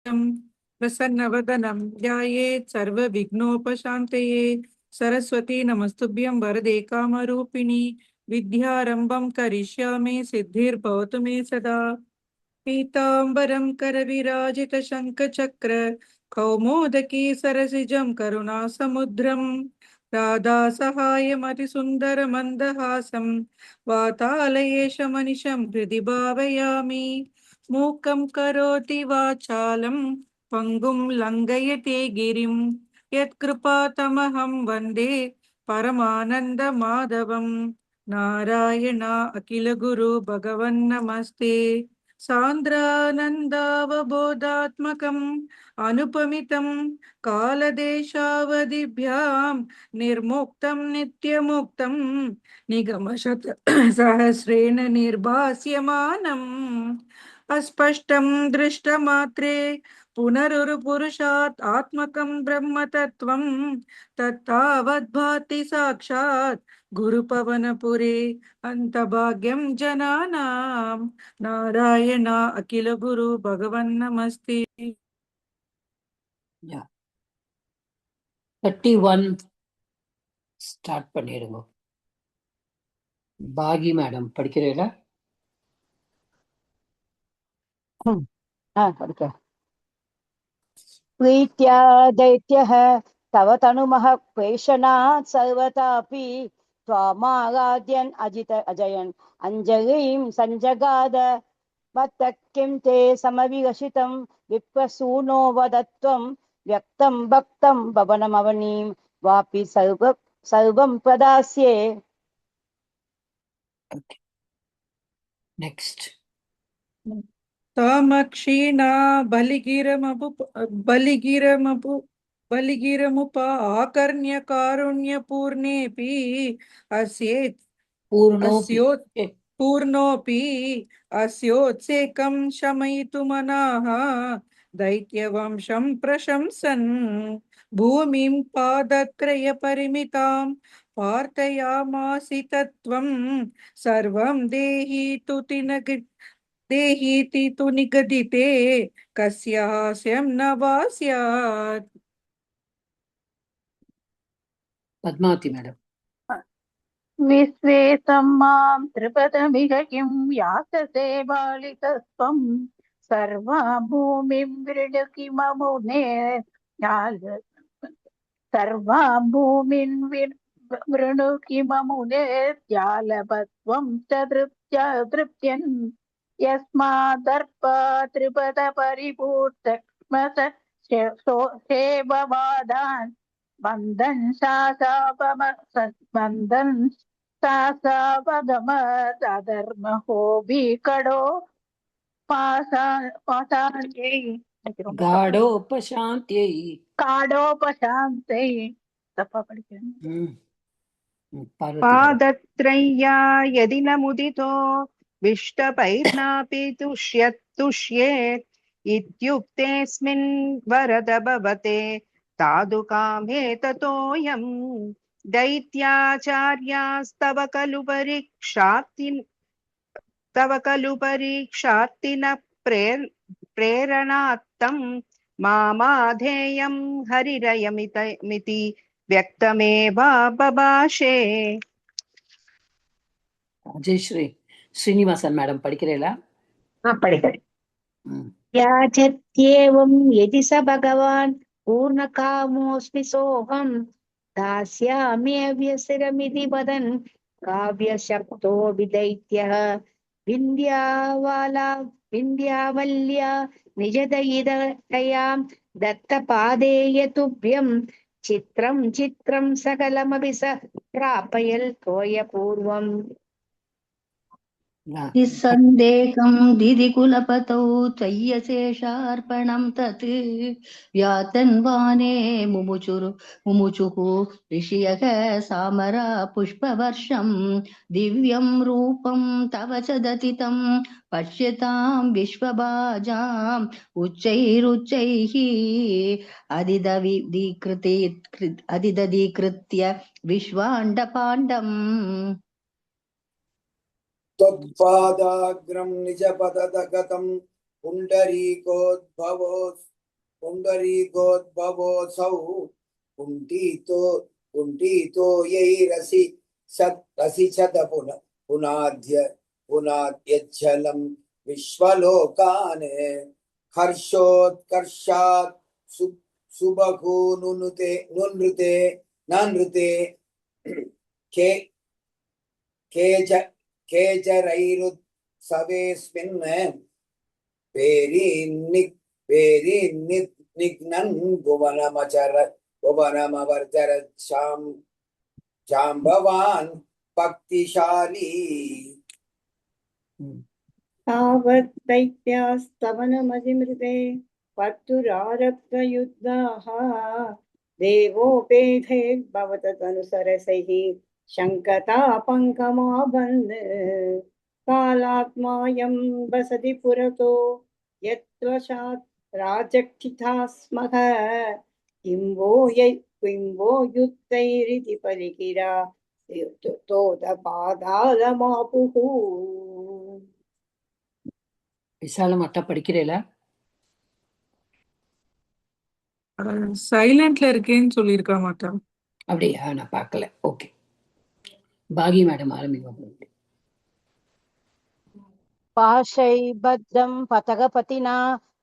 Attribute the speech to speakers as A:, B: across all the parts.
A: प्रसन्नवदनं ध्यायेत् सर्वविघ्नोपशान्तये। सरस्वती नमस्तुभ्यं वरदे कामरूपिणि विद्यारम्भं करिष्यामि सिद्धिर्भवतु मे सदा। पीताम्बरं करविराजितशङ्खचक्र कौमोदकी सरसिजं करुणासमुद्रं राधासहायमतिसुन्दरमन्दहासं वातालयेशमनिशं हृदि भावयामि। मूकं करोति वाचालं पङ्गुं लङ्घयते गिरिं यत्कृपातमहं वन्दे परमानन्दमाधवं। नारायण अखिलगुरु भगवन्नमस्ते। सान्द्रानन्दावबोधात्मकम् अनुपमितं कालदेशावधिभ्यां निर्मुक्तं नित्यमुक्तं निगमशत सहस्रेण निर्भास्यमानम् अस्पष्टं दृष्टमात्रे पुनरुरुपुरुषात् आत्मकं ब्रह्मतत्त्वं तत्तावद्भाति साक्षात् गुरुपवनपुरे अन्तभाग्यं जनानां। नारायण अखिल गुरु भगवन् नमस्ते।
B: 31 ஸ்டார்ட் பண்ணிடுங்க. பாகி மேடம் படிக்கிறீங்களா? படிக்க.
C: प्रीत्या दैत्यः तव तनुमः क्वेशनात् सर्वतापि त्वामागाद्यन् अजयन् अञ्जलिं सञ्जगाद मत्तः किं ते समविगसितं विप्रसूनो वदत्वं व्यक्तं भक्तं भवनमवनीं वापि सर्वं प्रदास्ये.
B: नेक्स्ट.
A: तामक्षीणा बलिगिरमुप आकर्ण्य कारुण्यपूर्णेऽपि पूर्णोऽपि अस्योत्सेकं शमयितुमनाः दैत्यवंशं प्रशंसन् भूमिं पादत्रयपरिमितां पार्थयामासि तत्त्वं सर्वं देहीति तु निगदिते कस्यास्यं न वा स्यात्।
B: पद्मावती मैडम.
D: विश्वेशं मां त्रिपदमिह किं याचसे बालिकस्त्वं सर्वां भूमिं वृणु किममुने सर्वां भूमिं वृणु किममुने ज्यालभत्वं च तृप्यन् यस्मादर्प त्रिपद परिपूर्तक्ष्मस सेववादान् बन्धन् सासावगमदधर्महोऽभि कडो पाशान्त्यै काडोपशान्त्यै तपा पढ़िए।
E: पादत्रय्या यदि न मुदितो विष्टपैर्नापि तुष्येत् इत्युक्तेऽस्मिन् वरद भवते तादुकामे ततोऽयं दैत्याचार्यास्तव खलु परीक्षार्थिन प्रेरणात्तं मामाधेयं हरिरयमिति व्यक्तमेवा बभाषे.
B: ஜெயஸ்ரீ ஸ்ரீனிவாசன் மேடம் படிக்கிறீங்களா?
C: படிக்கிறேன். याचत्येवं यदि स भगवान् पूर्णकामोऽस्मि सोऽहं दास्याम्यव्यसरमिति वदन् काव्यशब्दो विदैत्यः विन्ध्यावल्या निजदयिदयां दत्तपादेय तुभ्यं चित्रं चित्रं सकलमपि स प्रापयल् तोयपूर्वम्.
F: निस्सन्देहं दिदिकुलपतौ त्वय्यशेषार्पणं तत् व्यातन्वाने मुमुचुः ऋषियः सामरा पुष्पवर्षं दिव्यं रूपं तव च दतितं पश्यतां विश्वभाजाम् उच्चैरुच्चैः अधिदधीकृत्य विश्वाण्डपाण्डम्.
G: त्वत्पादाग्रं निजपदगतं पुण्डरीकोद्भवो पुण्डरीकोद्भवोऽसौ कुण्ठितो यैरसि रसिचत पुनाद्यज्जलं विश्वलोकान् हर्षोत्कर्षात् सुबहु नृते के केचरैरुत्सवेऽस्मिन् पेरिन्निघ्नन् भुवनमवर्चर जाम्बवान् भक्तिशाली
H: तावत् दैत्यास्तवनमधिमृते पत्तुरारब्धयुद्धाः देवोपेधैर्भवतदनुसरसैः शङ्कतापङ्कमाबन्ध कालात्मायं वसति पुरतो यत्त्वशात् राजक्षिता स्मः किं वो युक्तैरिति परिकिरा तोदपादालमापुः
B: விசாலம் அட்டா படிக்கிறீங்களா?
A: சைலண்ட்ல இருக்கேன்னு சொல்லியிருக்க மாட்டேன்.
B: அப்படியா? நான் பார்க்கல. ஓகே, பாகி மேடம் ஆரம்பிங்க.
I: पाशैबद्धं पतगपतिना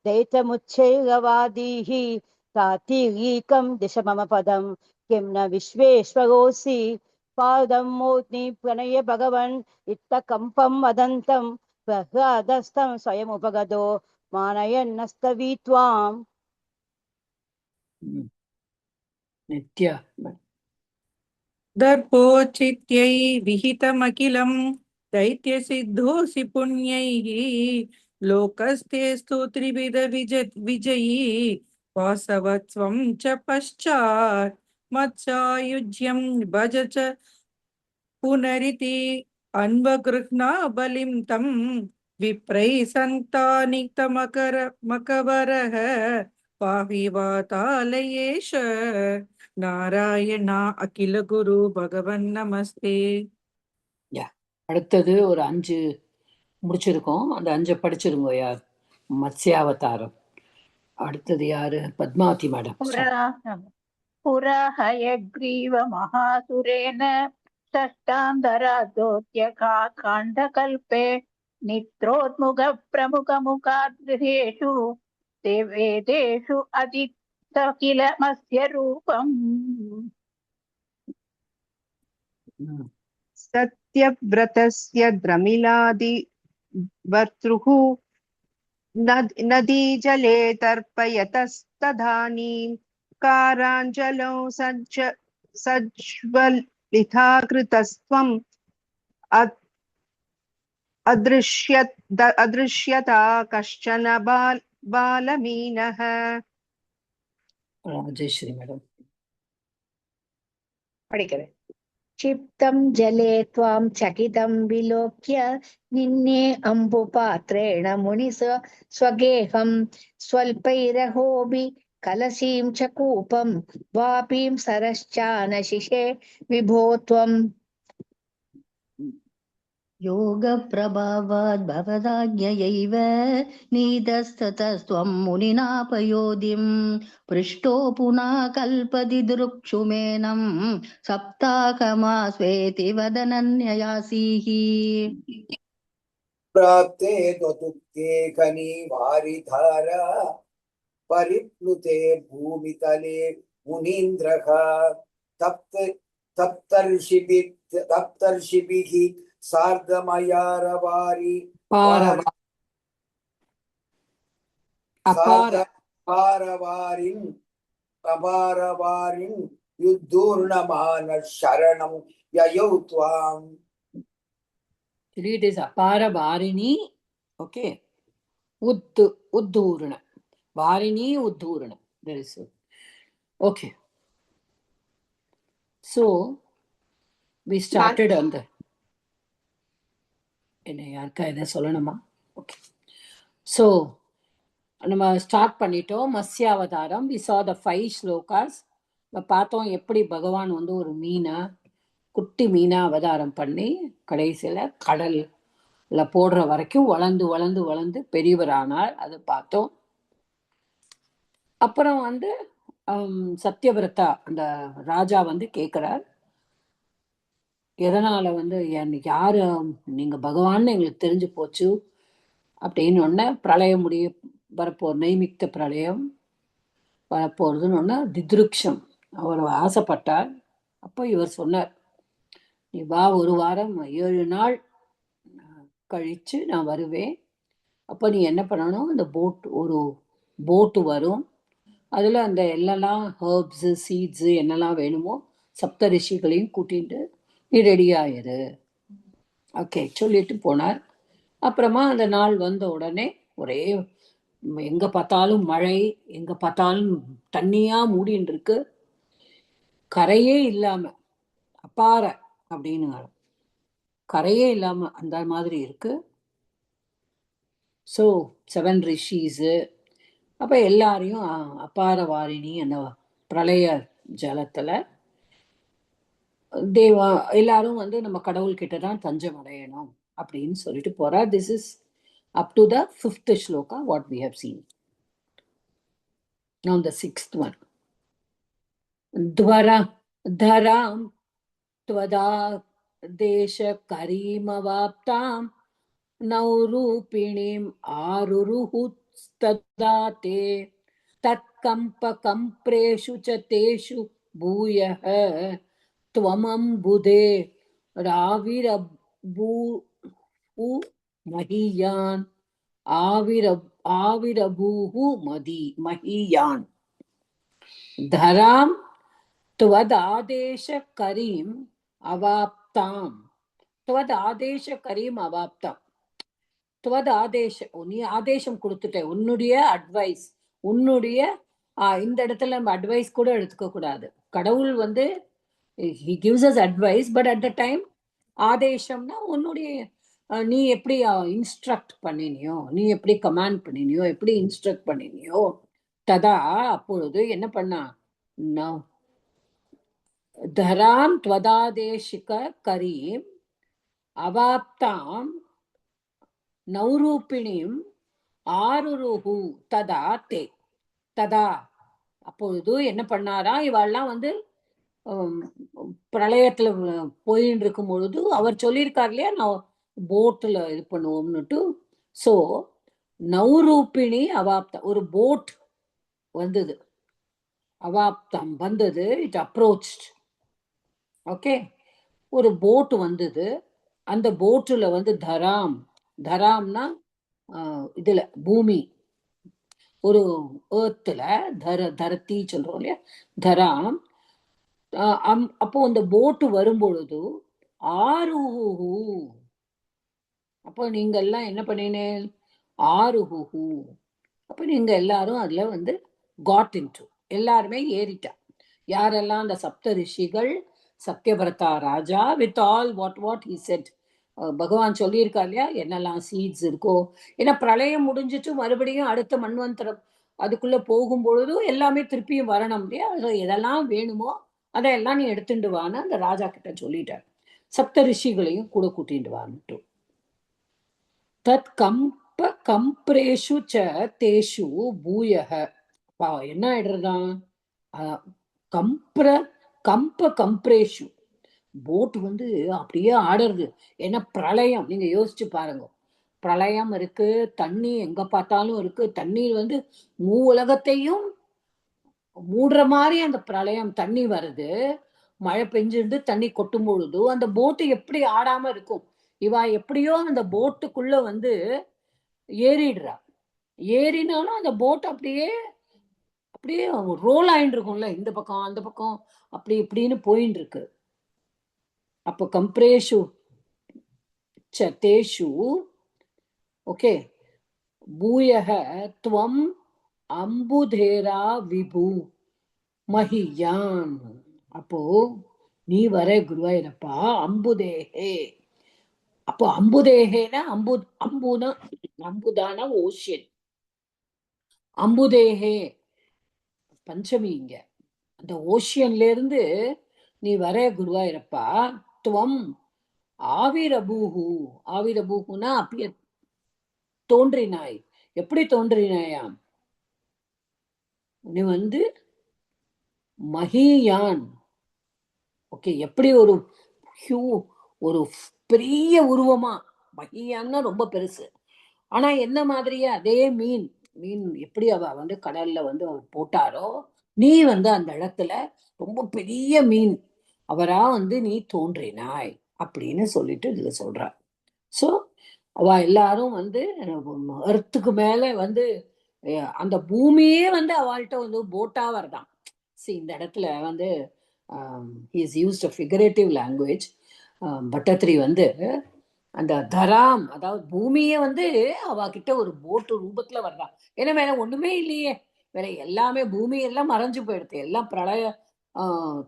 I: दैत्यमुच्चैर्गवादीः तातीर्यीकं दिश मम पदं किं न विश्वेश्वरोऽसि पादं मोग्नि प्रणय भगवन् इत्थकम्पं वदन्तं प्रह्लादस्तं स्वयमुपगतो मानयन्नस्तवीत्वाम्.
B: நித்யா
A: दर्पोचित्यै विहितमखिलं दैत्यसिद्धोऽसि पुण्यैः लोकस्तेस्तु त्रिविध विजयी वासवत्वं च पश्चात् मत्सायुज्यं भज च पुनरिति अन्वगृह्णा बलिं तं विप्रैः सन्तानितमकरः पाहि वातालयेश நாராயணா அகில குரு பகவன் நமஸ்தே.
B: அடுத்தது ஒரு 5 முடிச்சிருக்கோம். அந்த 5 படிச்சிருங்க. யார்? மத்ஸ்யாவதாரம். அடுத்தது யாரு? பத்மாவதி மேடம்.
D: पुरा हयग्रीव महासुरेण षष्टान्तरादोत्यका काण्डकल्पे नित्रोद्मुख प्रमुखमुखादृशेषु वेदेषु अदितकिलमस्य रूपम्.
E: सत्यव्रतस्य द्रमिलादिवर्तृः नदीजले तर्पयतस्तदानीं काराञ्जलौ सज्ज्वलिताकृतस्त्वम् अदृश्यता कश्चन बालमीनः.
B: ராஜேஸ்வரி மேடம்
C: படிக்கிறேன். क्षिप्तं जले त्वां चकितं विलोक्य निन्ने अम्बुपात्रेण मुनिस स्वगेहं स्वल्पैरहोबि कलसीं च कूपं वापीं सरश्चानशिषे विभो त्वम्.
F: योगप्रभावाद् भवदाज्ञयैव नीतस्ततस्त्वं मुनिनापयोधिं पृष्टो पुनः कल्पति दुरुक्षुमेनं सप्ताहमास्वेति वदनन्ययासीः.
G: प्राप्ते त्वतुक्ते खनिवारिधारा परिप्लुते भूमितले मुनीन्द्रः तप्तर्षिभिः सार्धमयारवारि अपारवारिन् युद्धूर्णमान शरणं ययौ त्वाम्.
B: It is aparavarini. Okay, uddurna varini uddurna. There is okay. So we started on the என்ன சொல்லணுமா? ஓகே, ஸோ நம்ம ஸ்டார்ட் பண்ணிட்டோம் மத்ஸ்யாவதாரம். We saw the 5 shlokas. பார்த்தோம் எப்படி பகவான் வந்து ஒரு மீனா, குட்டி மீனா அவதாரம் பண்ணி கடைசியில் கடல்ல போடுற வரைக்கும் வளர்ந்து வளர்ந்து வளர்ந்து பெரியவர் ஆனார். அதை பார்த்தோம். அப்புறம் வந்து சத்யவிரதா அந்த ராஜா வந்து கேட்கிறார், எதனால வந்து யாரு நீங்க பகவான்னு எங்களுக்கு தெரிஞ்சு போச்சு அப்படின்னு ஒன்ன பிரளயம் வரப்போ நைமிக்த பிரளயம் வரப்போறதுன்னு ஒன்று தித்ருக்ஷம் அவர் ஆசைப்பட்டார். அப்போ இவர் சொன்னார், நீ வா, 1 வாரம் 7 நாள் கழிச்சு நான் வருவேன். அப்போ நீ என்ன பண்ணணும், அந்த ஒரு போட்டு வரும், அதில் அந்த எல்லாம் ஹர்ப்ஸு சீட்ஸு என்னெல்லாம் வேணுமோ சப்த ரிஷிகளையும் கூட்டிட்டு நீ ரெடி ஆயிரு. ஓகே சொல்லிட்டு போனார். அப்புறமா அந்த நாள் வந்த உடனே ஒரே எங்க பார்த்தாலும் மழை, எங்க பார்த்தாலும் தண்ணியா மூடின்னு இருக்கு, கரையே இல்லாம அப்பார அப்படின்னு கரையே இல்லாம அந்த மாதிரி இருக்கு. ஸோ 7 ரிஷிஸு அப்ப எல்லாரையும் அபார வாரிணி அந்த பிரளய ஜலத்துல தேவா எல்லாரும் வந்து நம்ம கடவுள்கிட்ட தான் தஞ்சம் அடையணும் அப்படின்னு சொல்லிட்டு போறார். This is up to the 5th shloka what we have seen. Now the 6th one. Dharam tvada desha karimavaptam naurupinim aruruhutstadate tatkampa kampreshu chateshu bhuyah tvamambude ravirabu மஹியான் ஆவிரபூஹு மஹியான் தராம் துவதாதேஷ கரீம் அவாப்தாம். துவதாதேஷ கரீம் அவாப்தாம். துவதாதேஷ, நீ ஆதேசம் கொடுத்துட்ட, உன்னுடைய அட்வைஸ், உன்னுடைய இந்த இடத்துல நம்ம அட்வைஸ் கூட எடுத்துக்க கூடாது. கடவுள் வந்து he gives us advice, but at the time ஆதேசம்னா உன்னுடைய நீ எப்படி இன்ஸ்ட்ரக்ட் பண்ணினியோ, நீ எப்படி கமாண்ட் பண்ணினியோ, எப்படி இன்ஸ்ட்ரக்ட் பண்ணினியோ ததா அப்பொழுது என்ன பண்ணா, தராம் த்வதாதேசிக கரீம் அவாப்தாம் நௌரூபிணிம் ஆருருஹு ததா தே. ததா அப்பொழுது என்ன பண்ணாரா, இவெல்லாம் வந்து பிரளயத்துல போயின்னு இருக்கும் பொழுது அவர் சொல்லியிருக்கார் இல்லையா, நான் போட்டில் இது பண்ணுவோம்னுட்டு. ஸோ நௌரூபிணி அவாப்தம், ஒரு போட் வந்தது, அவாப்தம் வந்தது, இட் அப்ரோச். ஓகே, ஒரு போட் வந்தது, அந்த போட்டுல வந்து தராம், தராம்னா இதுல பூமி, ஒரு ஏர்த்துல தரத்தி சொல்றோம் இல்லையா, தராம். அப்போ அந்த போட்டு வரும்பொழுது ஆருஹு, அப்போ நீங்க எல்லாம் என்ன பண்ணினேன், ஆருஹு, அப்ப நீங்க எல்லாரும் அதுல வந்து காட் இன்டு, எல்லாருமே ஏறிட்டா. யாரெல்லாம், அந்த சப்த ரிஷிகள், சத்யவிரதா ராஜா, with all what he said, பகவான் சொல்லியிருக்கா இல்லையா, என்னெல்லாம் சீட்ஸ் இருக்கோ. ஏன்னா பிரளயம் முடிஞ்சிட்டு மறுபடியும் அடுத்த மன்வந்தரம் அதுக்குள்ள போகும்பொழுது எல்லாமே திருப்பியும் வரணும் இல்லையா, எதெல்லாம் வேணுமோ அதையெல்லாம் நீ எடுத்துட்டு வான்னு அந்த ராஜா கிட்ட சொல்லிட்டார். சப்த ரிஷிகளையும் கூட கூட்டிட்டு வான்ட்டு. தத் கம்ப கம்ப்ரேஷு ச தேஷு பூயக. என்ன ஆயிடுறதான், கம்ப கம்ப்ரேஷு, போட் வந்து அப்படியே ஆடுறது. ஏன்னா பிரளயம், நீங்க யோசிச்சு பாருங்க, பிரளயம் இருக்கு, தண்ணி எங்க பார்த்தாலும் இருக்கு, தண்ணீர் வந்து உலகத்தையும் மூடுற மாதிரி அந்த பிரளயம் தண்ணி வருது, மழை பெஞ்சிருந்து தண்ணி கொட்டும் பொழுது அந்த போட்டு எப்படி ஆடாம இருக்கும். இவா எப்படியோ அந்த போட்டுக்குள்ள வந்து ஏறிடுறா, ஏறினாலும் அந்த போட் அப்படியே அப்படியே ரோல் ஆயிட்டு இருக்கும்ல, இந்த பக்கம் அந்த பக்கம் அப்படி இப்படின்னு போயின்னு இருக்கு. அப்போ கம்ப்ரேஷு சதேஷு, ஓகே, பூயக துவம் அம்புதேரா விபு மஹியான். அப்போ நீ வர குருவாயிரப்பா, அம்புதேஹே. அப்போ அம்புதேஹேனா அம்புதான ஓஷியன், அம்புதேஹே பஞ்சமி, இங்க அந்த ஓஷியன்ல இருந்து நீ வர குருவாயிரப்பா. துவம் ஆவிரபூஹு, ஆவிரபூஹுனா அப்படியே தோன்றினாய். எப்படி தோன்றினாயாம், நீ வந்து மகியான். ஓகே, எப்படி ஒரு ஒரு பெரிய உருவமா, மகியான்னா ரொம்ப பெருசு. ஆனா என்ன மாதிரியே அதே மீன் மீன் எப்படி அவ வந்து கடல்ல வந்து அவர் போட்டாரோ, நீ வந்து அந்த இடத்துல ரொம்ப பெரிய மீன் அவரா வந்து நீ தோன்றினாய் அப்படின்னு சொல்லிட்டு இதுல சொல்றா. ஸோ அவ எல்லாரும் வந்து எர்த்துக்கு மேல வந்து அந்த பூமியே வந்து அவள்கிட்ட வந்து போட்டா வருதான். இந்த இடத்துல வந்து is used a figurative language. Bhattathiri வந்து அந்த தராம், அதாவது பூமியே வந்து அவகிட்ட ஒரு போட்டு ரூபத்துல வர்றான். ஏன்னா வேற ஒண்ணுமே இல்லையே, வேற எல்லாமே பூமி எல்லாம் மறைஞ்சு போயிடுது, எல்லாம் பிரளய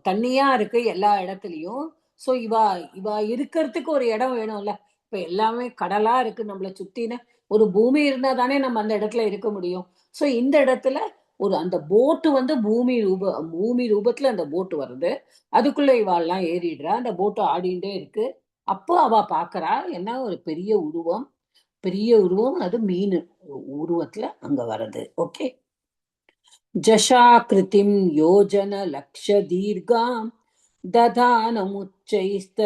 B: தண்ணியா இருக்கு எல்லா இடத்துலயும். ஸோ இவா இவா இருக்கிறதுக்கு ஒரு இடம் வேணும்ல. இப்ப எல்லாமே கடலா இருக்கு நம்மளை சுத்தின, ஒரு பூமி இருந்தா தானே நம்ம அந்த இடத்துல இருக்க முடியும். ஸோ இந்த இடத்துல ஒரு அந்த போட்டு வந்து பூமி ரூபத்துல அந்த போட்டு வருது. அதுக்குள்ள இவாள்லாம் ஏறிடுறா, அந்த போட்டு ஆடிண்டே இருக்கு. அப்போ அவ பாக்குறா என்ன ஒரு பெரிய உருவம், அது மீன் உருவத்துல அங்க வருது. ஓகே. ஜஷாகிருதிம் யோஜன லக்ஷ தீர்காம் ததானமுச்சைஸ்த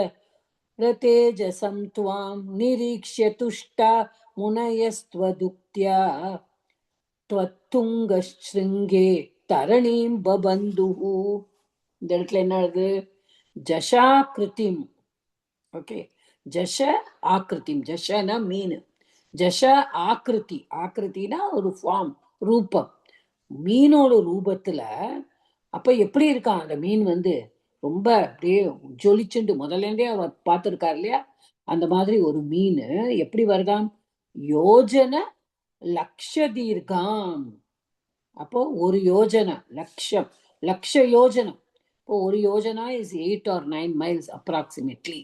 B: ரதேஜசம் துவாம் நிரீக்ஷ்ய துஷ்டா முனயஸ்த்வதுக்த்யா त्वत्तुङ्ग शृङ्गे தரணீம் பபந்துஹு. இந்த இடத்துல என்ன ஆகுது? ஜஷாகிருதிம். ஓகே, ஜஷ ஆக்கிருதிம். ஜஷனா மீன், ஜஷ ஆக்கிருதி. ஆக்கிருத்தினா ஒரு ஃபார்ம், ரூபம், மீனோட ரூபத்துல. அப்ப எப்படி இருக்கான் அந்த மீன் வந்து ரொம்ப அப்படியே ஜொலிச்சுண்டு, முதல்ல இருந்தே அவ பார்த்திருக்காரு இல்லையா, அந்த மாதிரி ஒரு மீன் எப்படி வருதாம்? யோஜன லக்ஷ தீர்காம். அப்போ ஒரு யோஜனை லட்சம், லட்ச யோஜனம். இப்போ ஒரு Yojana is 8 or 9 miles approximately.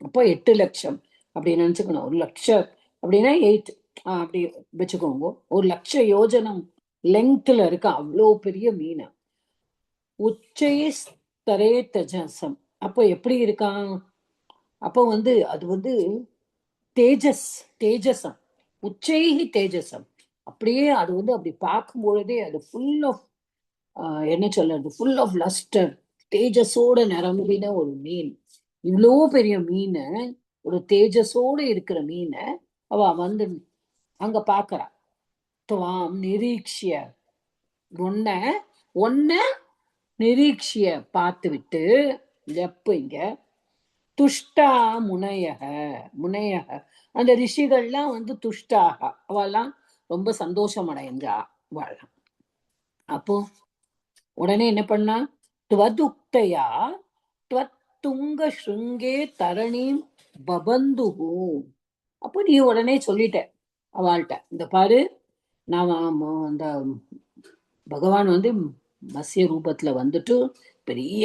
B: அப்போ 8 லட்சம் அப்படின்னு நினைச்சுக்கணும். ஒரு லட்சம் அப்படின்னா 8 அப்படி வச்சுக்கோங்க. ஒரு லட்ச யோஜனம் லெங்க்ல இருக்க அவ்வளோ பெரிய மீன். உச்சைஸ்தரே தஜசம். அப்போ எப்படி இருக்கான்? அப்போ வந்து அது வந்து தேஜசம், உச்சைஹி தேஜசம். அப்படியே அது வந்து அப்படி பார்க்கும் பொழுதே அது ஃபுல் ஆஃப் என்ன சொல்றது, ஃபுல் ஆஃப் லஸ்டர், தேஜஸோட நிரம்பின ஒரு மீன். இவ்வளோ பெரிய மீனை, ஒரு தேஜஸோடு இருக்கிற மீனை அவ வந்து அங்க பாக்குறா. துவாம் நிரீக்ஷிய, ஒன்ன நிரீக்ஷிய பார்த்து விட்டு, எப்ப இங்க துஷ்டா முனையக அந்த ரிஷிகள்லாம் வந்து துஷ்டாக, அவெல்லாம் ரொம்ப சந்தோஷம் அடைஞ்சா வாழலாம். அப்போ உடனே என்ன பண்ணா? துவதுக்தையா துவத்துங்க ஸ்ருங்கே தரணீம் பபந்துஹு. அப்போ நீ உடனே சொல்லிட்ட அவள்கிட்ட, இந்த பாரு, நான் அந்த பகவான் வந்து மத்ஸ்ய ரூபத்துல வந்துட்டு பெரிய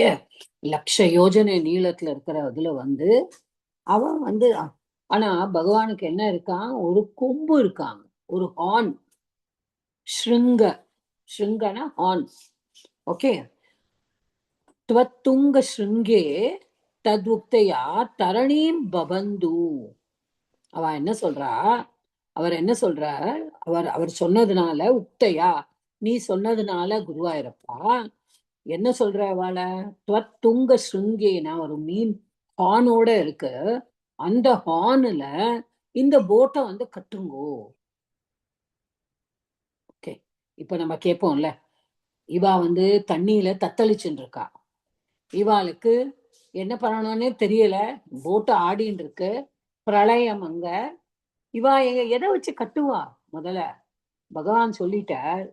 B: லட்ச யோஜனை நீளத்துல இருக்கிற இதுல வந்து அவன் வந்து, ஆனா பகவானுக்கு என்ன இருக்கான்? ஒரு கொம்பு இருக்காங்க, ஒரு ஹார்ன். ஸ்ருங்கனா ஹார்ன். ஓகே. துவத்துங்க ஸ்ருங்கே தத்வுக்தையா தரணீம் பபந்து. அவ என்ன சொல்றா? அவர் என்ன சொல்றார்? அவர் சொன்னதுனால, உக்தையா நீ சொன்னதுனால குருவாயிரப்பா என்ன சொல்ற? அவளை துவத்துங்க ஸ்ருங்கேனா ஒரு மீன் ஹார்னோட இருக்கு, அந்த ஹார்ன்ல இந்த போட்டை வந்து கட்டுங்கோ. ஓகே, இப்ப நம்ம கேட்போம்ல, இவா வந்து தண்ணியில தத்தளிச்சுட்டு இருக்கா, இவாளுக்கு என்ன பண்ணணும்னே தெரியல, போட்டு ஆடின்னு இருக்கு, பிரளயம் அங்க. இவா எதை வச்சு கட்டுவா? முதல்ல பகவான் சொல்லிட்டார்,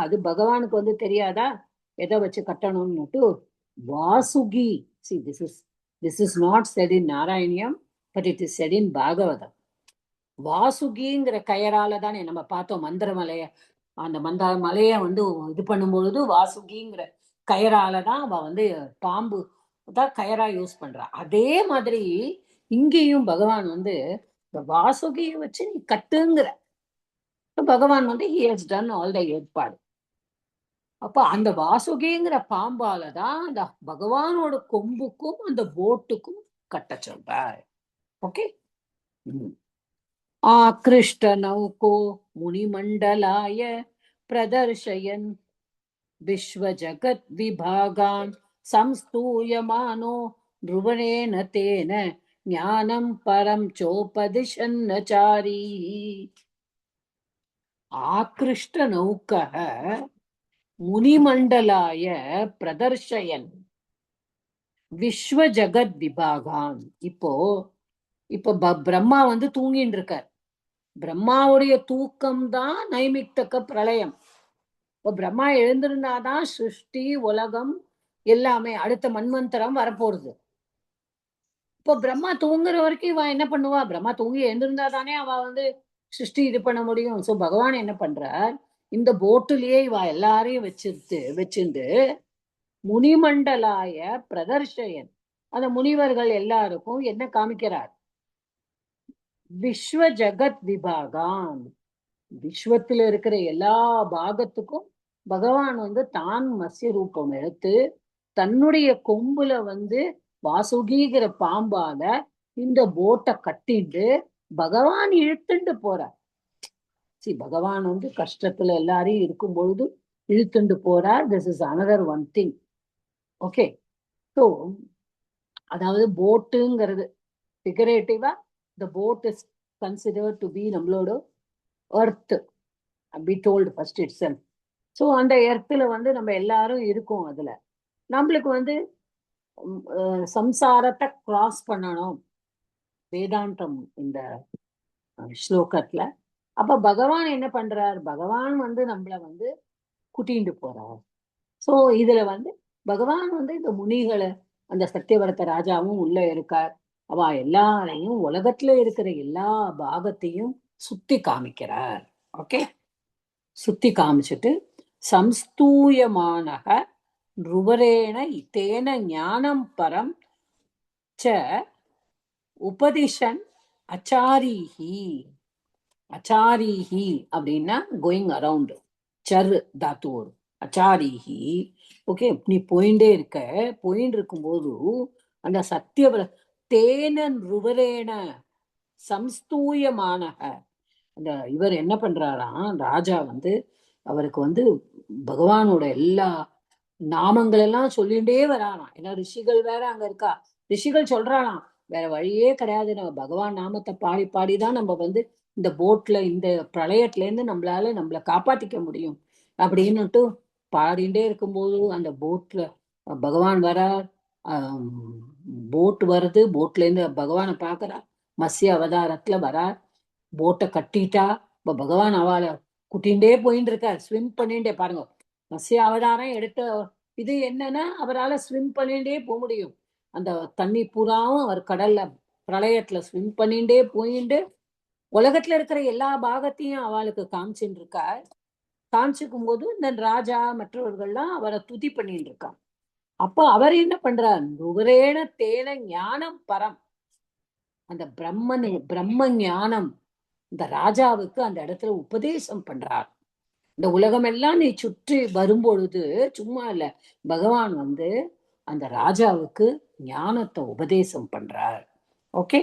B: அது பகவானுக்கு வந்து தெரியாதா எதை வச்சு கட்டணும்னுட்டு? Vasuki. See, this is not said in Narayaniam, but it is said in Bhagavatam. வாசுகிங்கிற கயரால தானே நம்ம பார்த்தோம் மந்திரமலைய, அந்த மலைய வந்து இது பண்ணும்பொழுது வாசுகிங்கிற கயரால தான் அவ வந்து பாம்பு தான் கயரா யூஸ் பண்றா. அதே மாதிரி இங்கேயும் பகவான் வந்து இந்த வாசுகியை வச்சு நீ கட்டுங்கிற. பகவான் வந்து he has done all the ஏற்பாடு. அப்ப அந்த வாசுகிங்கிற பாம்பாலதான் அந்த பகவானோட கொம்புக்கும் அந்த போட்டுக்கும் கட்ட சொல்றார். ஓகே. ஆக்ருஷ்ட நௌகோ முனிமண்டலாய பிரதர்ஷயன் விஸ்வஜகத் விபாகான் சம்ஸ்தூயமானோ ध्रुवनेन तेन ஞானம் பரம் சோபதிஷன்னச்சாரி ஆக்ருஷ்ட நௌக்கः முனிமண்டலாய பிரதர்ஷயன் விஸ்வ ஜகத் விபாகான். இப்போ பிரம்மா வந்து தூங்கிட்டு இருக்கார். பிரம்மாவுடைய தூக்கம் தான் நைமித்தக பிரளயம். இப்போ பிரம்மா எழுந்திருந்தாதான் சிருஷ்டி உலகம் எல்லாமே அடுத்த மன்வந்தரம் வரப்போறது. இப்போ பிரம்மா தூங்குற வரைக்கும் இவ என்ன பண்ணுவா? பிரம்மா தூங்கி எழுந்திருந்தா தானே அவ வந்து சிருஷ்டி இது பண்ண முடியும். சோ பகவான் என்ன பண்றார், இந்த போட்டுலயே இவ எல்லாரையும் வச்சிருந்து முனிமண்டலாய பிரதர்ஷயன், அந்த முனிவர்கள் எல்லாருக்கும் என்ன காமிக்கிறார்? விஸ்வ ஜகத் விபாகான், விஸ்வத்துல இருக்கிற எல்லா பாகத்துக்கும் பகவான் வந்து தான் மத்ய ரூபம் எடுத்து தன்னுடைய கொம்புல வந்து வாசுகிங்கிற பாம்பால இந்த போட்டை கட்டிட்டு பகவான் இழுத்துண்டு போறார். பகவான் வந்து கஷ்டத்துல எல்லாரையும் இருக்கும் பொழுது இழுத்துண்டு போறார். This is another one thing. Okay, so அதாவது போட்டுங்கிறது ஃபிகரேட்டிவா, the boat is considered to be நம்மளோட earth, be told first itself. So அந்த எர்த்துல வந்து நம்ம எல்லாரும் இருக்கோம். அதுல நம்மளுக்கு வந்து சம்சாரத்தை கிராஸ் பண்ணணும் வேதாந்தம் இந்த ஸ்லோகத்துல. அப்ப பகவான் என்ன பண்றார்? பகவான் வந்து நம்மள வந்து கூட்டிட்டு போறார். சோ இதுல வந்து பகவான் வந்து இந்த முனிகளை, அந்த சத்தியவரத ராஜாவும் உள்ள இருக்கார். அவ எல்லாரையும் உலகத்துல இருக்கிற எல்லா பாகத்தையும் சுத்தி காமிக்கிறார். ஓகே, சுத்தி காமிச்சிட்டு சம்ஸ்தூயமானக ருவரேண தேன ஞானம் பரம் ச உபதிஷன் அச்சாரிஹி. அச்சாரிஹி அப்படின்னா கோயிங் அரவுண்ட், சரு தாத்துவோடு அச்சாரிஹி. ஓகே, நீ போயிட்டே இருக்கும்போது அந்த சத்தியவர தேனன் ருவரேன சம்ஸ்தூயமானக, அந்த இவர் என்ன பண்றாராம், ராஜா வந்து அவருக்கு வந்து பகவானோட எல்லா நாமங்கள் எல்லாம் சொல்லிட்டே வரானாம். ஏன்னா ரிஷிகள் வேற அங்க இருக்கா. ரிஷிகள் சொல்றானாம், வேற வழியே கிடையாது, நம்ம பகவான் நாமத்தை பாடி பாடிதான் நம்ம வந்து இந்த போட்ல இந்த பிரளயத்துல இருந்து நம்மள காப்பாத்திக்க முடியும் அப்படின்னுட்டு பாடிண்டே இருக்கும்போது அந்த போட்ல பகவான் வரார். போட் வருது, போட்ல இருந்து பகவானை பாக்குறா. மத்ய அவதாரத்துல வரார், போட்டை கட்டிட்டா. இப்ப பகவான் அவளை குட்டின்டே போயிட்டு இருக்கார், ஸ்விம் பண்ணிட்டே. பாருங்க, மத்ய அவதாரம் எடுத்த இது என்னன்னா, அவரால் ஸ்விம் பண்ணிட்டே போக முடியும். அந்த தண்ணி பூராவும் அவர் கடல்ல பிரளயத்துல ஸ்விம் பண்ணிட்டே போயிட்டு உலகத்துல இருக்கிற எல்லா பாகத்தையும் அவளுக்கு காமிச்சுட்டு இருக்கார். காமிச்சுக்கும் போது இந்த ராஜா மற்றவர்கள்லாம் அவரை துதி பண்ணிட்டு இருக்காங்க. அப்ப அவர் என்ன பண்றார்? நுவரேன தேன ஞானம் பரம், அந்த பிரம்ம ஞானம் இந்த ராஜாவுக்கு அந்த இடத்துல உபதேசம் பண்றார். இந்த உலகம் எல்லாம் நீ சுற்றி வரும்பொழுது சும்மா இல்ல, பகவான் வந்து அந்த ராஜாவுக்கு ஞானத்தை உபதேசம் பண்றார். ஓகே,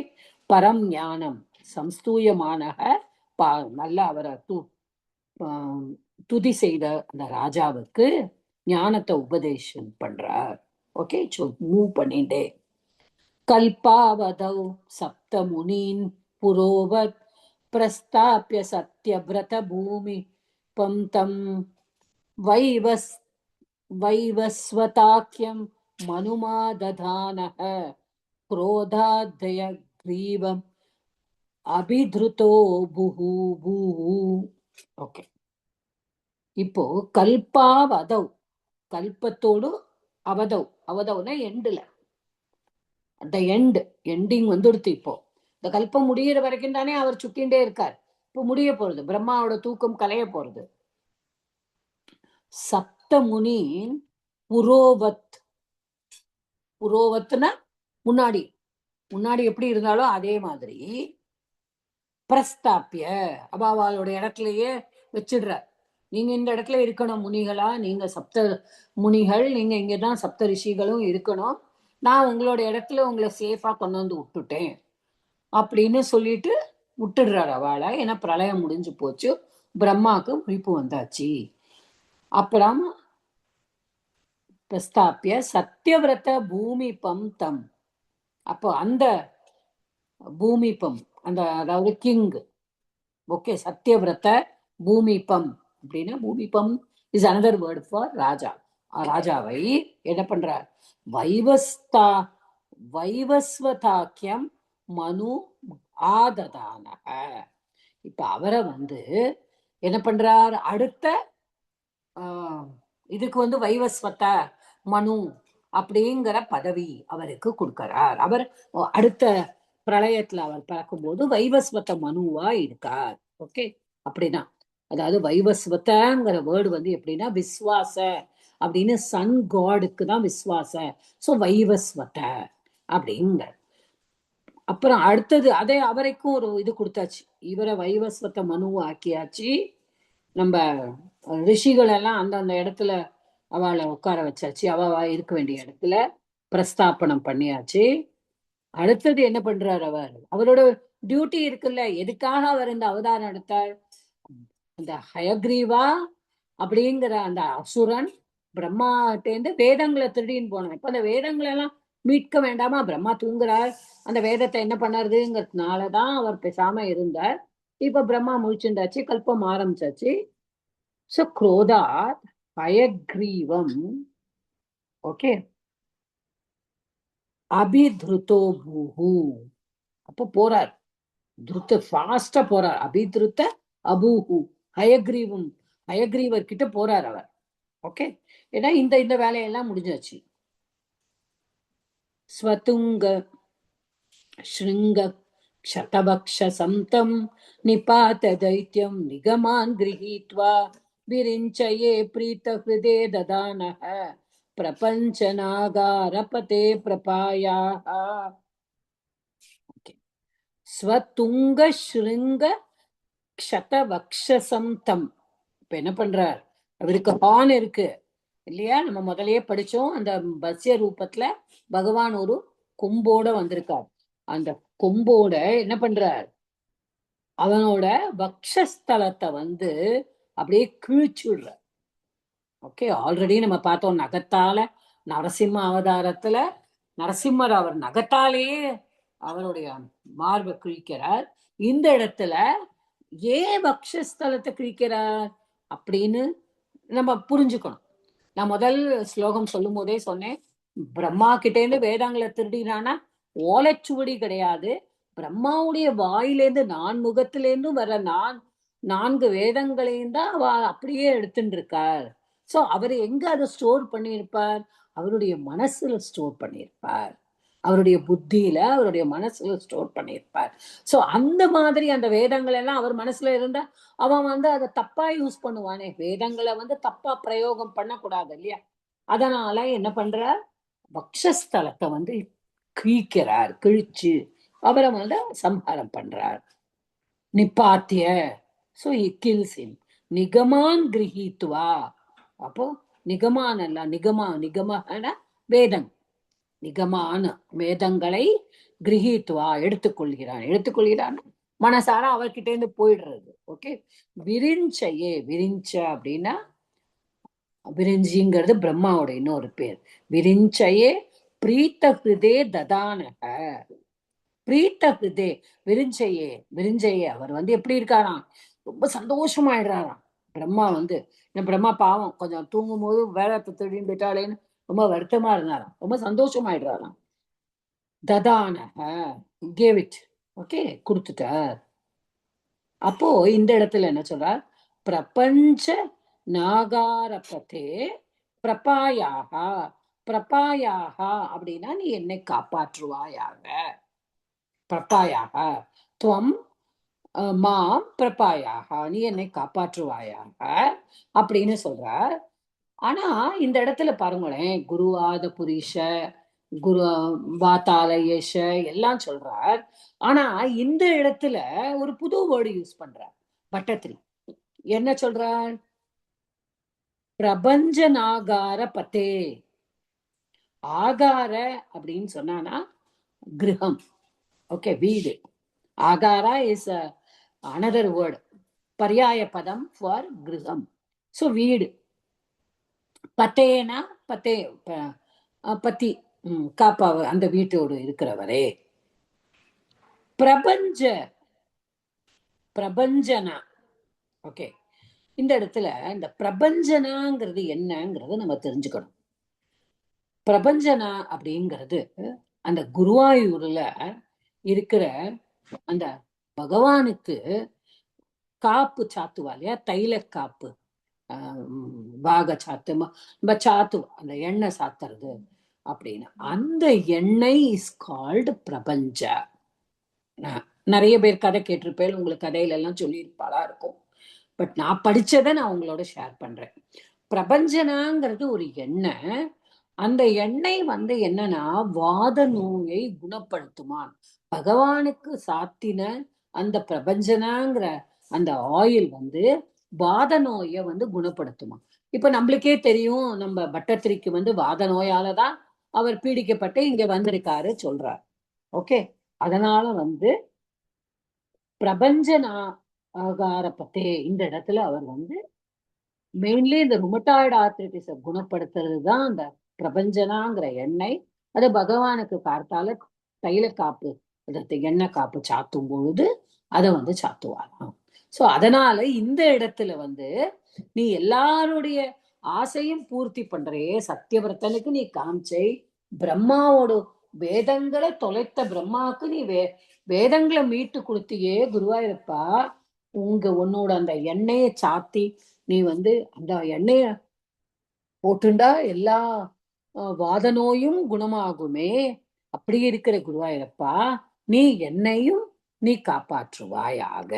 B: பரம் ஞானம் சம்ஸ்தூயமானக நல்லா அவரை துதி செய்த அந்த ராஜாவுக்கு ஞானத்தை உபதேசம் பண்றார். ஓகே, மூவ் பண்ணிட்டே கல்பாவதௌ சப்த முனீன் புரோவத் பிரஸ்தாபிய சத்யவ்ரத பூமி பந்தம் வைவஸ்வதாக்கியம் மனுமாததானஹ क्रोधादय ग्रीवम அபித்ருதோ புஹு பூஹு. ஓகே, இப்போ கல்பாவதௌ, கல்பத்தோடு அவதௌ, அவதௌனா எண்டுல, அந்த எண்டிங் வந்துடுத்து. இப்போ இந்த கல்பம் முடிகிற வரைக்கும் தானே அவர் சுத்தின்ண்டே இருக்கார். இப்போ முடிய போறது, பிரம்மாவோட தூக்கம் கலைய போறது. சப்தமுனி புரோவத், புரோவத்னா முன்னாடி எப்படி இருந்தாலும் அதே மாதிரி பிரஸ்தாபிய அபாவாளோட இடத்துலயே வச்சிடுறார். நீங்க இந்த இடத்துல இருக்கணும் முனிகளா, நீங்க சப்த முனிகள், நீங்க இங்கதான் சப்த ரிஷிகளும் இருக்கணும், நான் உங்களோட இடத்துல உங்களை சேஃபா கொண்டு வந்து விட்டுட்டேன் அப்படின்னு சொல்லிட்டு விட்டுடுறாரு அவளை. ஏன்னா பிரளயம் முடிஞ்சு போச்சு, பிரம்மாவுக்கு விழிப்பு வந்தாச்சு. அப்புறம் பிரஸ்தாபிய சத்யவிரத பூமிபம் தம். அப்போ அந்த பூமிபம், அந்த அதாவது கிங், ஓகே, சத்யவிரத பூமிபம் அப்படின்னா பூமிபம் இஸ் அனதர் வேர்ட் ஃபார் ராஜா. ராஜாவை என்ன பண்றார்? வைவஸ்வதாக்கியம் மனு ஆததானக. இப்ப அவரை என்ன பண்றார்? அடுத்த இதுக்கு வைவஸ்வத மனு அப்படிங்கிற பதவி அவருக்கு கொடுக்கிறார். அவர் அடுத்த பிரளயத்துல அவர் பிறக்கும்போது வைவஸ்வத மனுவா இருக்கார். ஓகே, அப்படின்னா அதாவது வைவஸ்வதங்கிற வேர்டு எப்படின்னா விஸ்வாச அப்படின்னு, சன் காடுக்கு தான் விஸ்வாச. சோ வைவஸ்வத அப்படிங்கிற. அப்புறம் அடுத்தது அதே அவரைக்கும் ஒரு இது கொடுத்தாச்சு. இவரை வைவஸ்வத மனுவா ஆக்கியாச்சு. நம்ம ரிஷிகள் எல்லாம் அந்தந்த இடத்துல அவளை உட்கார வச்சாச்சு. அவ இருக்க வேண்டிய இடத்துல பிரஸ்தாபனம் பண்ணியாச்சு. அடுத்தது என்ன பண்றாரு? அவரோட டியூட்டி இருக்குல்ல, எதுக்காக அவர் இந்த அவதாரம் எடுத்தார்? அந்த ஹயக்ரீவா அப்படிங்கிற அந்த அசுரன் பிரம்மாட்டேந்து வேதங்களை திருடின்னு போனான். இப்ப அந்த வேதங்களை எல்லாம் மீட்க வேண்டாமா? பிரம்மா தூங்குறார், அந்த வேதத்தை என்ன பண்ணறதுங்கிறதுனாலதான் அவர் பேசாம இருந்தார். இப்ப பிரம்மா முழிச்சுண்டாச்சு, கல்பம் ஆரம்பிச்சாச்சு. சோ குரோதாத் ஹயக்ரீவம் ஓகே அபித்ருதோ பூஹு. அப்ப போறார், திருத்த ஃபாஸ்டா போறார். அபித்ருத்த அபூஹு ஹயக்ரீவம், ஹயக்ரீவர் கிட்ட போறார் அவர். ஓகே, ஏன்னா இந்த வேலையெல்லாம் முடிஞ்சாச்சு. ஸ்வதுங்க ஸ்ருங்க க்ஷதபக்ஷ சம்தம் நிபாத தைத்யம் நிகமான் கிரஹீத்வா விரிஞ்சயே பிரீத ஹிருதே ததானஹ பிரபஞ்ச நாகாரபதே பிரபாயாஹ. ஸ்வதுங்க ஸ்ருங்க க்ஷதவக்ஷசம் தம். இப்ப என்ன பண்றார்? அவருக்கு ஹார்ன் இருக்கு இல்லையா? நம்ம முதலையே படிச்சோம். அந்த பஸ்ய ரூபத்துல பகவான் ஒரு கொம்போட வந்திருக்கார். அந்த கொம்போட என்ன பண்றார்? அவனோட வக்ஷஸ்தலத்தை அப்படியே கிழிச்சுடுற. ஓகே, ஆல்ரெடி நம்ம பார்த்தோம் நகத்தால நரசிம்ம அவதாரத்துல நரசிம்மர் அவர் நகத்தாலேயே அவருடைய மார்பை கிழிக்கிறார். இந்த இடத்துல ஏன் வக்ஷஸ்தலத்தை கிழிக்கிறார் அப்படின்னு நம்ம புரிஞ்சுக்கணும். நான் முதல் ஸ்லோகம் சொல்லும் போதே சொன்னேன், பிரம்மா கிட்டேருந்து வேதங்களை திருடினானா ஓலைச்சுவடி கிடையாது. பிரம்மாவுடைய வாயிலேருந்து நான்முகத்திலேருந்து வர 4 வேதங்களையும் தான் அப்படியே எடுத்துட்டு இருக்கார். சோ அவர் எங்க அதை ஸ்டோர் பண்ணியிருப்பார்? அவருடைய மனசுல ஸ்டோர் பண்ணியிருப்பார், அவருடைய புத்தியில அவருடைய மனசுல ஸ்டோர் பண்ணியிருப்பார். சோ அந்த மாதிரி அந்த வேதங்கள் எல்லாம் அவர் மனசுல இருந்தா அவன் அதை தப்பா யூஸ் பண்ணுவானே. வேதங்களை தப்பா பிரயோகம் பண்ணக்கூடாது இல்லையா? அதனால என்ன பண்றார்? வக்ஷஸ்தலத்தை கிழிக்கிறார். கிழிச்சு அவரை சம்ஹாரம் பண்றார். நிப்பாத்திய, சோ he kills him. நிகமான் கிரஹீத்வா. அப்போ நிகமான் அல்ல, நிகமான வேதம், நிகமான வேதங்களை கிரஹீத்வா எடுத்துக்கொள்கிறான். மனசார அவர்கிட்ட இருந்து போயிடுறது. ஓகே, விரிஞ்சையே, விரிஞ்ச அப்படின்னா விரிஞ்சிங்கிறது பிரம்மாவோட இன்னொரு பேர். விரிஞ்சையே பிரீத்த ஹிருதே ததானக. பிரீத்த ஹிருதே விரிஞ்சையே அவர் எப்படி இருக்காராம்? ரொம்ப சந்தோஷமாயிடுறாராம். பிரம்மா பிரம்மா பாவம் கொஞ்சம் தூங்கும் போது வேதத்தை திருடின்னு போயிட்டாலேன்னு ரொம்ப வருத்தமா இருந்தாராம். ரொம்ப சந்தோஷமாயிடுறாராம். ததானக கேவ் இட். ஓகே, கொடுத்துட்டார். அப்போ இந்த இடத்துல என்ன சொல்றார்? பிரபஞ்ச நாகாரபதே பிரபாயாகா. பிரபாயாகா அப்படின்னா நீ என்னை காப்பாற்றுவாயாக. பிரபாயாக துவம் மாம் பிரபாயாக, நீ என்னை காப்பாற்றுவாயாக அப்படின்னு சொல்றார். ஆனா இந்த இடத்துல பாருங்களேன், குருவாத புரிஷ, குரு வாத்தாலயேஷ எல்லாம் சொல்றார். ஆனா இந்த இடத்துல ஒரு புது வேர்டு யூஸ் பண்றார் பட்டத்திரி. என்ன சொல்றார்? பிரபஞ்ச நாகார பத்தே. ஆகார அப்படின்னு சொன்னானா கிரகம். ஓகே, வீடு. ஆகாரா இஸ் another word, பர்யாய பதம் ஃபார் கிரகம். சோ வீடு. பத்தேனா பத்தே பத்தி காப்பாவ அந்த வீட்டோடு இருக்கிறவரே. பிரபஞ்சனா. ஓகே, இந்த இடத்துல இந்த பிரபஞ்சனாங்கிறது என்னங்கிறத நம்ம தெரிஞ்சுக்கணும். பிரபஞ்சனா அப்படிங்கிறது அந்த குருவாயூர்ல இருக்கிற அந்த பகவானுக்கு காப்பு சாத்துவா இல்லையா, தைல காப்பு, வாக சாத்து, நம்ம சாத்துவோம் அந்த எண்ணெய் சாத்துறது அப்படின்னு. அந்த எண்ணெய் இஸ் கால்டு பிரபஞ்ச. நிறைய பேர் கதை கேட்டிருப்பேன், உங்களுக்கு கதையில எல்லாம் சொல்லியிருப்பாளா இருக்கும். பட் நான் படிச்சதை நான் உங்களோட ஷேர் பண்றேன். பிரபஞ்சனாங்கிறது ஒரு எண்ணெய். அந்த எண்ணெய் என்னன்னா வாத நோயை குணப்படுத்துமான். பகவானுக்கு சாத்தின அந்த பிரபஞ்சனாங்கிற அந்த ஆயில் வாத நோயை குணப்படுத்துமா. இப்ப நம்மளுக்கே தெரியும், நம்ம பட்டத்திரிக்கு வாத நோயாலதான் அவர் பீடிக்கப்பட்டு இங்க வந்திருக்காரு சொல்றார். ஓகே, அதனால பிரபஞ்சனா ஆகார பத்தே இந்த இடத்துல அவர் மெயின்லி இந்த ருமட்டாய்டு ஆர்த்ரைட்டிஸை குணப்படுத்துறது தான் அந்த பிரபஞ்சனாங்கிற எண்ணெய். அது பகவானுக்கு காத்தால தைல காப்பு, எண்ணெய் காப்பு சாத்தும் பொழுது அதை சாத்துவாராம். சோ அதனால இந்த இடத்துல நீ எல்லாருடைய ஆசையும் பூர்த்தி பண்றே. சத்தியவிரதனுக்கு நீ காமிச்சை, பிரம்மாவோட வேதங்களை தொலைத்த பிரம்மாவுக்கு நீ வேதங்களை மீட்டு கொடுத்தியே குருவாயிருப்பா. உன்னோட அந்த எண்ணெயை சாத்தி நீ அந்த எண்ணெய போட்டுண்டா எல்லா வாத நோயும் குணமாகுமே. அப்படி இருக்கிற குருவாயிருப்பா, நீ என்னையும் நீ காப்பாற்றுவாயாக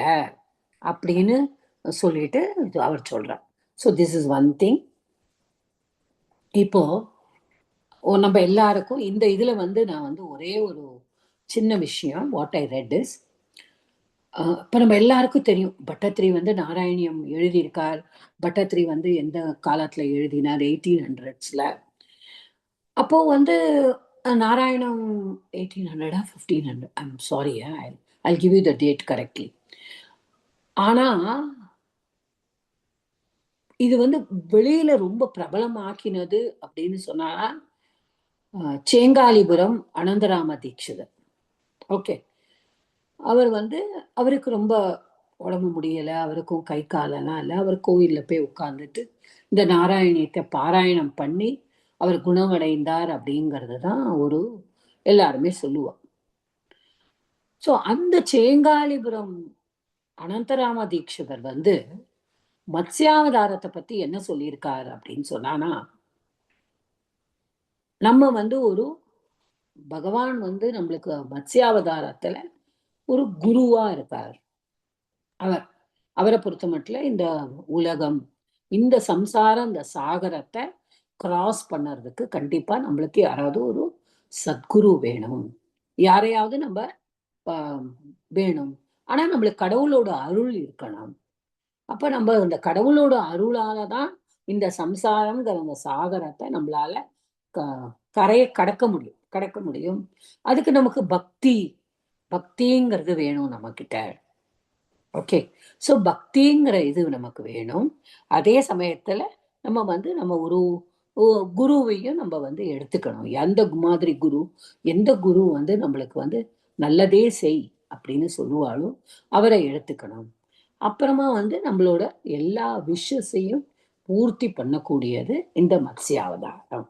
B: அப்படின்னு சொல்லிட்டு அவர் சொல்றார். So this is one thing. இப்போ நம்ம எல்லாருக்கும் இந்த இதுல நான் ஒரே ஒரு சின்ன விஷயம் வாட் ஐ ரெட் இஸ், இப்போ நம்ம எல்லாருக்கும் தெரியும் பட்டத்திரி நாராயணியம் எழுதியிருக்கார். பட்டத்திரி எந்த காலத்துல எழுதினார், 1800s. அப்போ நாராயணம் 1800 1500, I'm sorry, I'll give you the date correctly. ஆனா இது வெளியில ரொம்ப பிரபலமாக்கினது அப்படின்னு சொன்னா சேங்காலிபுரம் அனந்தராம தீட்சிதர். ஓகே, அவர் அவருக்கு ரொம்ப உடம்பு முடியல, அவருக்கும் கை காலெல்லாம் இல்லை. அவர் கோயில்ல போய் உட்கார்ந்துட்டு இந்த நாராயணியத்தை பாராயணம் பண்ணி அவர் குணமடைந்தார் அப்படிங்கிறது தான் எல்லாருமே சொல்லுவார். ஸோ அந்த சேங்காலிபுரம் அனந்தராம தீட்சிதர் மத்ஸ்யாவதாரத்தை பத்தி என்ன சொல்லியிருக்காரு அப்படின்னு சொன்னானா, நம்ம ஒரு பகவான் நம்மளுக்கு மத்ஸ்யாவதாரத்துல ஒரு குருவா இருக்கார். அவரை பொறுத்த மட்டும் இந்த உலகம், இந்த சம்சாரம், இந்த சாகரத்தை கிராஸ் பண்ணறதுக்கு கண்டிப்பா நம்மளுக்கு யாராவது ஒரு சத்குரு வேணும், யாரையாவது நம்ம வேணும். ஆனா நம்மளுக்கு கடவுளோட அருள் இருக்கணும். அப்ப நம்ம இந்த கடவுளோட அருளாலதான் இந்த சம்சாரம்ங்கிற அந்த சாகரத்தை நம்மளால கரையை கடக்க முடியும். அதுக்கு நமக்கு பக்திங்கிறது வேணும் நம்ம கிட்ட. ஓகே, ஸோ பக்திங்கிற இது நமக்கு வேணும். அதே சமயத்துல நம்ம நம்ம ஒரு குருவையும் நம்ம எடுத்துக்கணும். எந்த மாதிரி குரு, எந்த குரு நம்மளுக்கு நல்லதே செய் அப்படின்னு சொல்லுவாளோ அவரை எடுத்துக்கணும். அப்புறமா நம்மளோட எல்லா விஷயத்தையும் பூர்த்தி பண்ணக்கூடியது இந்த மத்ஸ்யாவதாரம்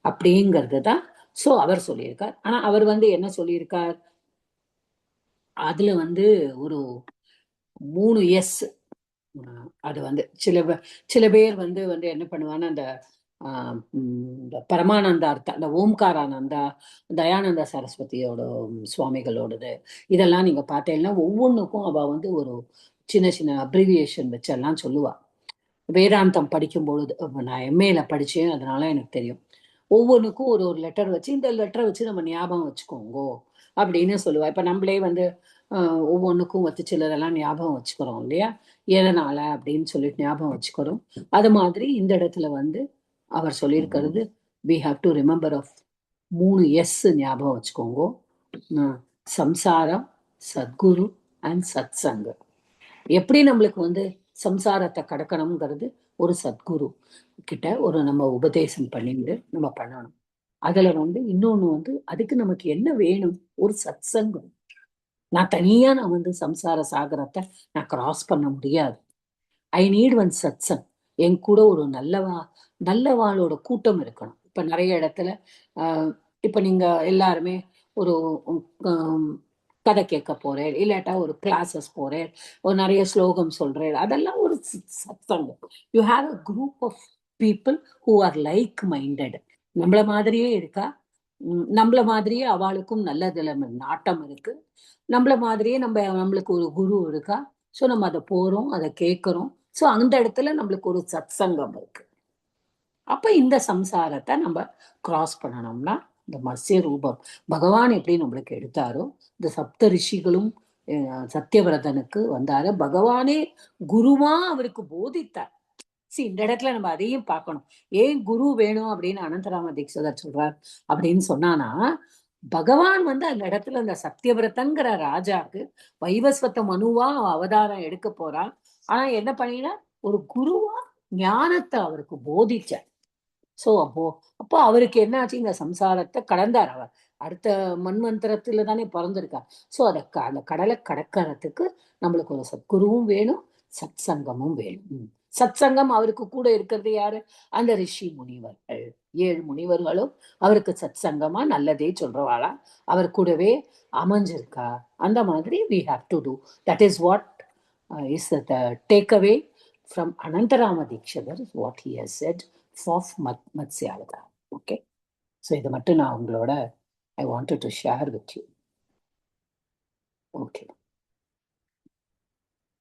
B: அப்படிங்கிறது தான். ஸோ அவர் சொல்லியிருக்கார். ஆனா அவர் என்ன சொல்லியிருக்கார், அதுல ஒரு 3 எஸ். அது சில பேர் என்ன பண்ணுவான்னா, அந்த பரமானந்தா அர்த்தம், அந்த ஓம்காரானந்தா, தயானந்த சரஸ்வதியோட சுவாமிகளோடது இதெல்லாம் நீங்க பார்த்தீங்கன்னா ஒவ்வொன்றுக்கும் அவ ஒரு சின்ன சின்ன அப்ரிவியேஷன் வச்செல்லாம் சொல்லுவா. வேதாந்தம் படிக்கும் பொழுது நான் எம்ஏல படிச்சேன், அதனால எனக்கு தெரியும். ஒவ்வொன்றுக்கும் ஒரு லெட்டர் வச்சு, இந்த லெட்டரை வச்சு நம்ம ஞாபகம் வச்சுக்கோங்கோ அப்படின்னு சொல்லுவா. இப்ப நம்மளே ஒவ்வொன்றுக்கும் சிலரெல்லாம் ஞாபகம் வச்சுக்கிறோம் இல்லையா, எதனால அப்படின்னு சொல்லிட்டு ஞாபகம் வச்சுக்கிறோம். அது மாதிரி இந்த இடத்துல அவர் சொல்லியிருக்கிறது, we have to remember of 3 S ஞாபகம் வச்சுக்கோங்க. சம்சாரம், சத்குரு அண்ட் சத்சங்க. எப்படி நம்மளுக்கு சம்சாரத்தை கடக்கணுங்கிறது ஒரு சத்குரு கிட்ட ஒரு நம்ம உபதேசம் பண்ணிட்டு நம்ம பண்ணணும். அதுல இன்னொன்னு அதுக்கு நமக்கு என்ன வேணும்? ஒரு சத்சங்கம். நான் தனியா சம்சார சாகரத்தை நான் கிராஸ் பண்ண முடியாது. I need one satsang. என் கூட ஒரு நல்லவாளோட கூட்டம் இருக்கணும். இப்ப நிறைய இடத்துல இப்ப நீங்க எல்லாருமே ஒரு கதை கேட்க போறேன், இல்லாட்டா ஒரு கிளாஸஸ் போறேன், ஒரு நிறைய ஸ்லோகம் சொல்றேன், அதெல்லாம் ஒரு சத்சங்கம். You have a group of people who are like minded. நம்மள மாதிரியே இருக்கா, நம்மள மாதிரியே அவளுக்கும் நல்லதுல நாட்டம் இருக்கு, நம்மள மாதிரியே நம்மளுக்கு ஒரு குரு இருக்கா. ஸோ நம்ம அதை போறோம், அதை கேட்கிறோம். ஸோ அந்த இடத்துல நம்மளுக்கு ஒரு சத்சங்கம் இருக்கு. அப்ப இந்த சம்சாரத்தை நம்ம கிராஸ் பண்ணணும்னா இந்த மத்ஸ்ய ரூபம் பகவான் எப்படி நம்மளுக்கு எடுத்தாரோ, இந்த சப்த ரிஷிகளும் சத்தியவிரதனுக்கு வந்தாரு, பகவானே குருவா அவருக்கு போதித்தார். இந்த இடத்துல நம்ம அதையும் பார்க்கணும். ஏன் குரு வேணும் அப்படின்னு அனந்தராம தீட்சிதர் சொல்றார் அப்படின்னு சொன்னானா, பகவான் அந்த இடத்துல அந்த சத்தியவிரதங்கிற ராஜாக்கு வைவஸ்வத்த மனுவா அவதாரம் எடுக்க போறான். ஆனா என்ன பண்ணினா, ஒரு குருவா ஞானத்தை அவருக்கு போதிச்சார். சோ அப்போ அவருக்கு என்ன ஆச்சு? இந்த சம்சாரத்தை கடந்தார். அவர் அடுத்த மன்வந்தரத்துல தானே பிறந்திருக்கார். சோ அந்த கடலை கடக்கிறதுக்கு நம்மளுக்கு ஒரு சத்குருவும் வேணும், சத் சங்கமும் வேணும். சத் சங்கம் அவருக்கு கூட இருக்கிறது யாரு? அந்த ரிஷி முனிவர்கள். 7 முனிவர்களும் அவருக்கு சத் சங்கமா நல்லதே சொல்றவாளா அவர் கூடவே அமைஞ்சிருக்கா. அந்த மாதிரி we have to do. That is what is the takeaway from Anantarama Dikshidhar, what he has said of Matsyavatara. Okay, so இதை மட்டும் நான் உங்களோட I wanted to share with you. Okay.